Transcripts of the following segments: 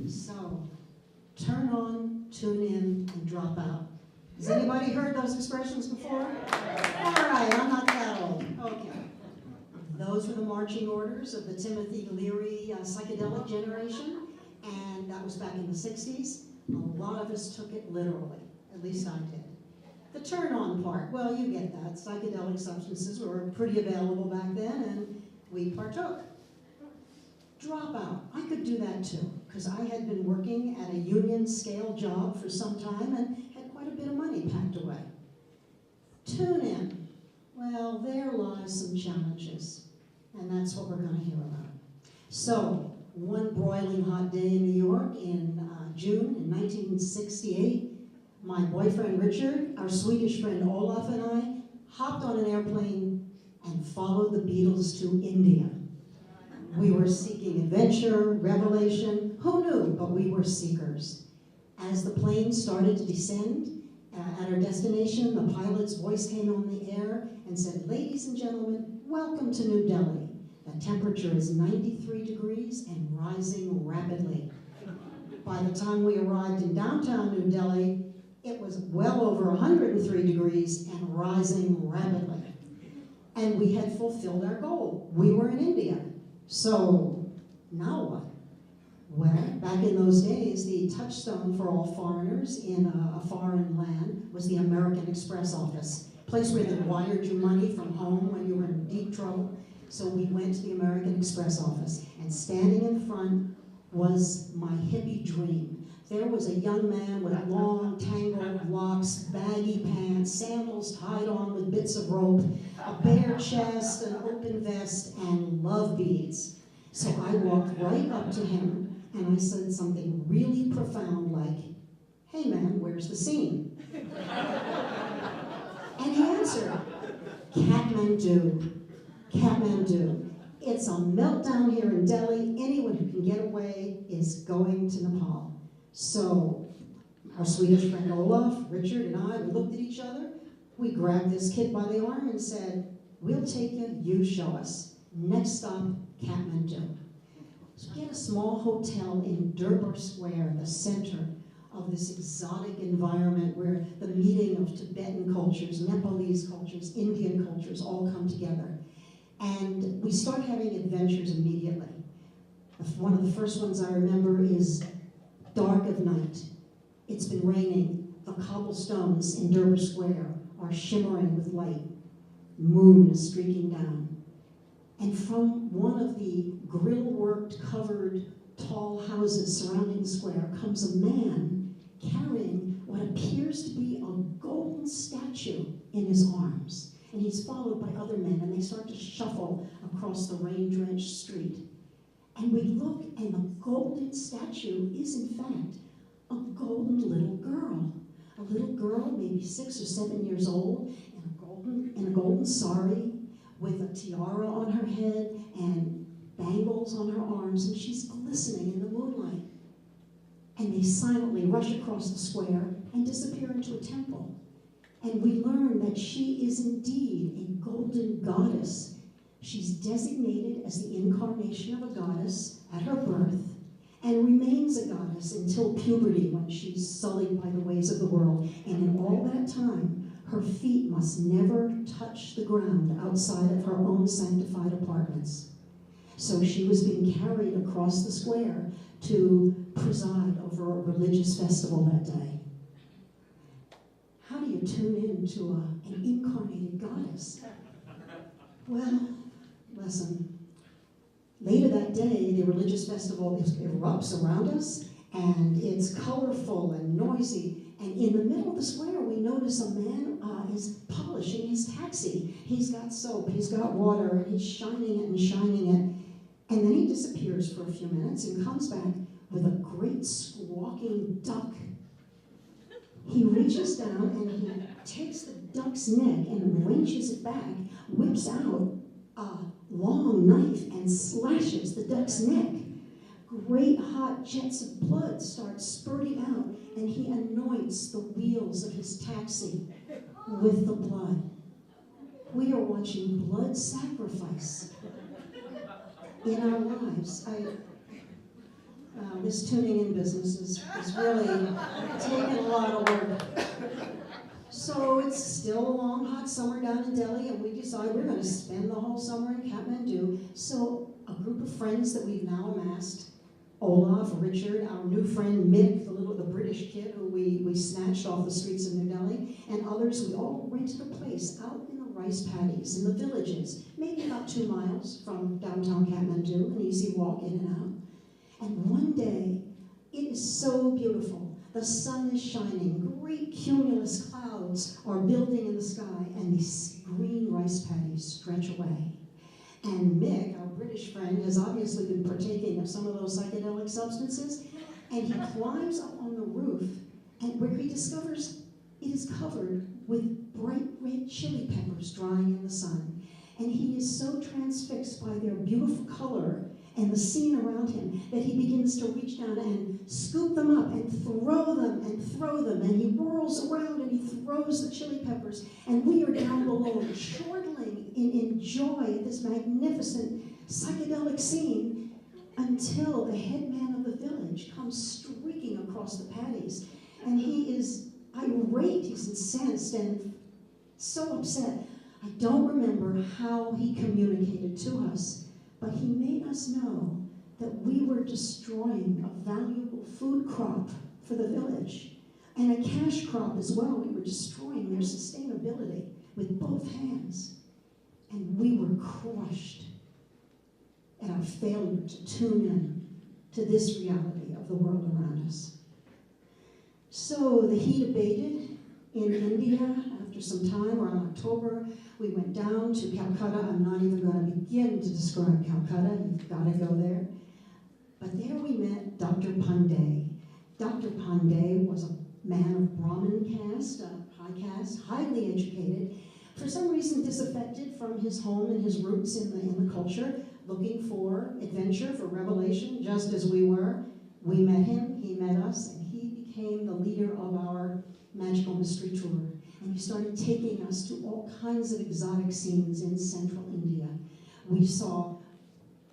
So, turn on, tune in, and drop out. Has anybody heard those expressions before? All right, I'm not that old. Okay. Those were the marching orders of the Timothy Leary psychedelic generation, and that was back in the 60s. A lot of us took it literally, at least I did. The turn on part, well, you get that. Psychedelic substances were pretty available back then, and we partook. Drop out, I could do that too, because I had been working at a union scale job for some time and had quite a bit of money packed away. Tune in, well, there lies some challenges, and that's what we're going to hear about. So, one broiling hot day in New York in June in 1968, my boyfriend Richard, our Swedish friend Olaf, and I hopped on an airplane and followed the Beatles to India. We were seeking adventure, revelation, who knew, but we were seekers. As the plane started to descend at our destination, the pilot's voice came on the air and said, "Ladies and gentlemen, welcome to New Delhi. The temperature is 93 degrees and rising rapidly." By the time we arrived in downtown New Delhi, it was well over 103 degrees and rising rapidly. And we had fulfilled our goal. We were in India. So, now what? Well, back in those days, the touchstone for all foreigners in a foreign land was the American Express office, a place where they wired you money from home when you were in deep trouble. So we went to the American Express office, and standing in front was my hippie dream. There was a young man with long, tangled locks, baggy pants, sandals tied on with bits of rope, a bare chest, an open vest, and love beads. So I walked right up to him, and I said something really profound like, "Hey man, where's the scene?" And he answered, "Kathmandu, Kathmandu. It's a meltdown here in Delhi. Anyone who can get away is going to Nepal." So our Swedish friend Olaf, Richard, and I, we looked at each other. We grabbed this kid by the arm and said, "We'll take you, you show us. Next stop, Kathmandu." So we get a small hotel in Durbar Square, the center of this exotic environment where the meeting of Tibetan cultures, Nepalese cultures, Indian cultures all come together. And we start having adventures immediately. One of the first ones I remember is dark of night. It's been raining. The cobblestones in Durbar Square are shimmering with light. Moon is streaking down. And from one of the grill-worked, covered, tall houses surrounding the square comes a man carrying what appears to be a golden statue in his arms. And he's followed by other men, and they start to shuffle across the rain-drenched street. And we look, and the golden statue is, in fact, a golden little girl. A little girl, maybe 6 or 7 years old, in a golden sari, with a tiara on her head and bangles on her arms, and she's glistening in the moonlight. And they silently rush across the square and disappear into a temple. And we learn that she is indeed a golden goddess. She's designated as the incarnation of a goddess at her birth and remains a goddess until puberty, when she's sullied by the ways of the world. And in all that time, her feet must never touch the ground outside of her own sanctified apartments. So she was being carried across the square to preside over a religious festival that day. How do you tune in to an incarnated goddess? Well, listen. Later that day, the religious festival erupts around us, and it's colorful and noisy. And in the middle of the square, we notice a man is polishing his taxi. He's got soap, he's got water, and he's shining it and shining it. And then he disappears for a few minutes and comes back with a great squawking duck. He reaches down and he takes the duck's neck and wrenches it back, whips out a long knife and slashes the duck's neck. Great hot jets of blood start spurting out, and he anoints the wheels of his taxi with the blood. We are watching blood sacrifice in our lives. This tuning in business is really taking a lot of work. So it's still a long, hot summer down in Delhi, and we decide we're going to spend the whole summer in Kathmandu. So a group of friends that we've now amassed, Olaf, Richard, our new friend Mick, the British kid who we snatched off the streets of New Delhi, and others, we all rented a place out in the rice paddies, in the villages, maybe about 2 miles from downtown Kathmandu, an easy walk in and out. And one day, it is so beautiful. The sun is shining, great cumulus clouds are building in the sky, and these green rice paddies stretch away. And Mick, our British friend, has obviously been partaking of some of those psychedelic substances, and he climbs up on the roof, and where he discovers it is covered with bright red chili peppers drying in the sun. And he is so transfixed by their beautiful color and the scene around him that he begins to reach down and scoop them up and throw them, and he whirls around and he throws the chili peppers, and we are down below chortling in joy at this magnificent psychedelic scene until the head man of the village comes streaking across the paddies, and he is irate, he's incensed and so upset. I don't remember how he communicated to us, but he made us know that we were destroying a valuable food crop for the village, and a cash crop as well. We were destroying their sustainability with both hands, and we were crushed at our failure to tune in to this reality of the world around us. So the heat abated in India after some time. Around October, we went down to Calcutta. I'm not even going to begin to describe Calcutta. You've got to go there. But there we met Dr. Pandey. Dr. Pandey was a man of Brahmin caste, high caste, highly educated, for some reason disaffected from his home and his roots in the culture, looking for adventure, for revelation, just as we were. We met him, he met us, and he became the leader of our Magical Mystery Tour. And he started taking us to all kinds of exotic scenes in central India. We saw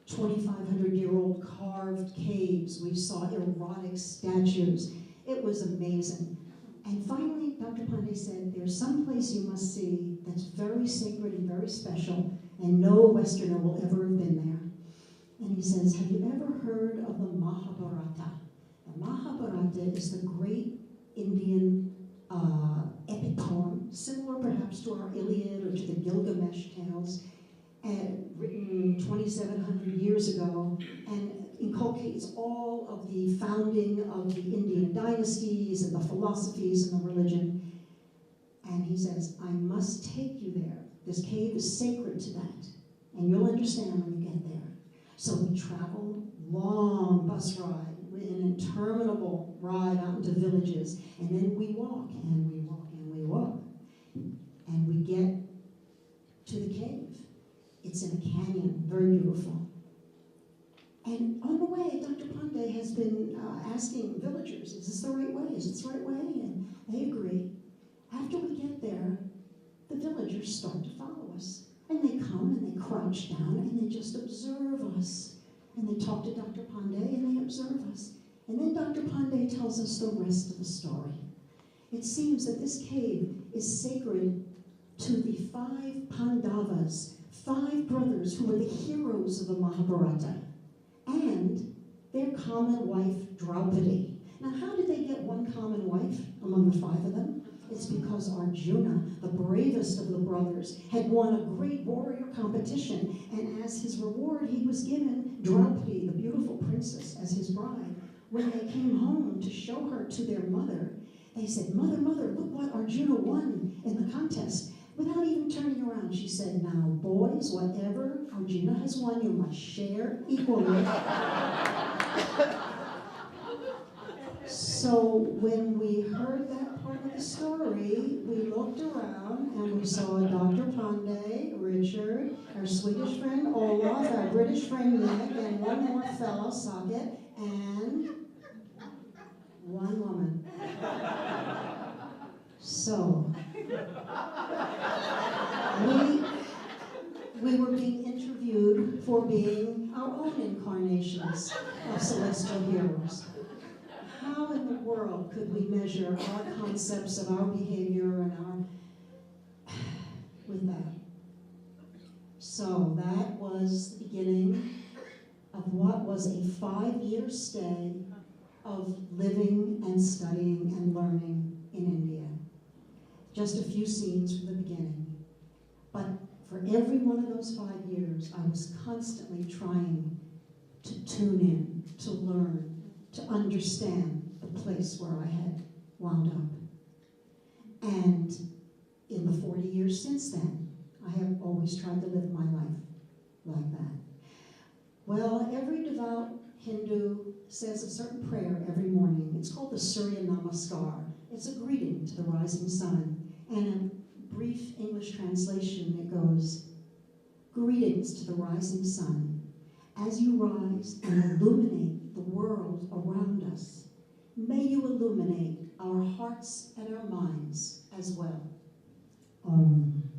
2,500-year-old carved caves. We saw erotic statues. It was amazing. And finally, Dr. Pandey said, there's some place you must see that's very sacred and very special, and no Westerner will ever have been there. And he says, have you ever heard of the Mahabharata? The Mahabharata is the great Indian epic poem, similar perhaps to our Iliad or to the Gilgamesh tales, written 2,700 years ago, and inculcates all of the founding of the Indian dynasties and the philosophies and the religion. And he says, I must take you there. This cave is sacred to that, and you'll understand when you get there. So we travel, long bus ride, an interminable ride out into villages, and then we walk, and we walk, and we walk. And we get to the cave. It's in a canyon, very beautiful. And on the way, Dr. Pandey has been asking villagers, is this the right way? Is this the right way? And they agree. After we get there, the villagers start to follow us. And they come and they crouch down and they just observe us. And they talk to Dr. Pandey and they observe us. And then Dr. Pandey tells us the rest of the story. It seems that this cave is sacred to the 5 Pandavas, 5 brothers who were the heroes of the Mahabharata, and their common wife, Draupadi. Now, how did they get one common wife among the 5 of them? It's because Arjuna, the bravest of the brothers, had won a great warrior competition, and as his reward, he was given Draupadi, the beautiful princess, as his bride. When they came home to show her to their mother, they said, Mother, mother, look what Arjuna won in the contest. Without even turning around, she said, now, boys, whatever Arjuna has won, you must share equally. So when we heard that part of the story, we looked around and we saw Dr. Pandey, Richard, our Swedish friend Olaf, our British friend Nick, and one more fellow, Saket, and one woman. So we were being interviewed for being our own incarnations of celestial heroes. How in the world could we measure our concepts of our behavior and our with that? So that was the beginning of what was a 5-year stay of living and studying and learning in India. Just a few scenes from the beginning. But for every one of those 5 years, I was constantly trying to tune in, to learn, to understand the place where I had wound up. And in the 40 years since then, I have always tried to live my life like that. Well, every devout Hindu says a certain prayer every morning. It's called the Surya Namaskar. It's a greeting to the rising sun. And in brief English translation, it goes, "Greetings to the rising sun. As you rise and illuminate the world around us, may you illuminate our hearts and our minds as well. Om."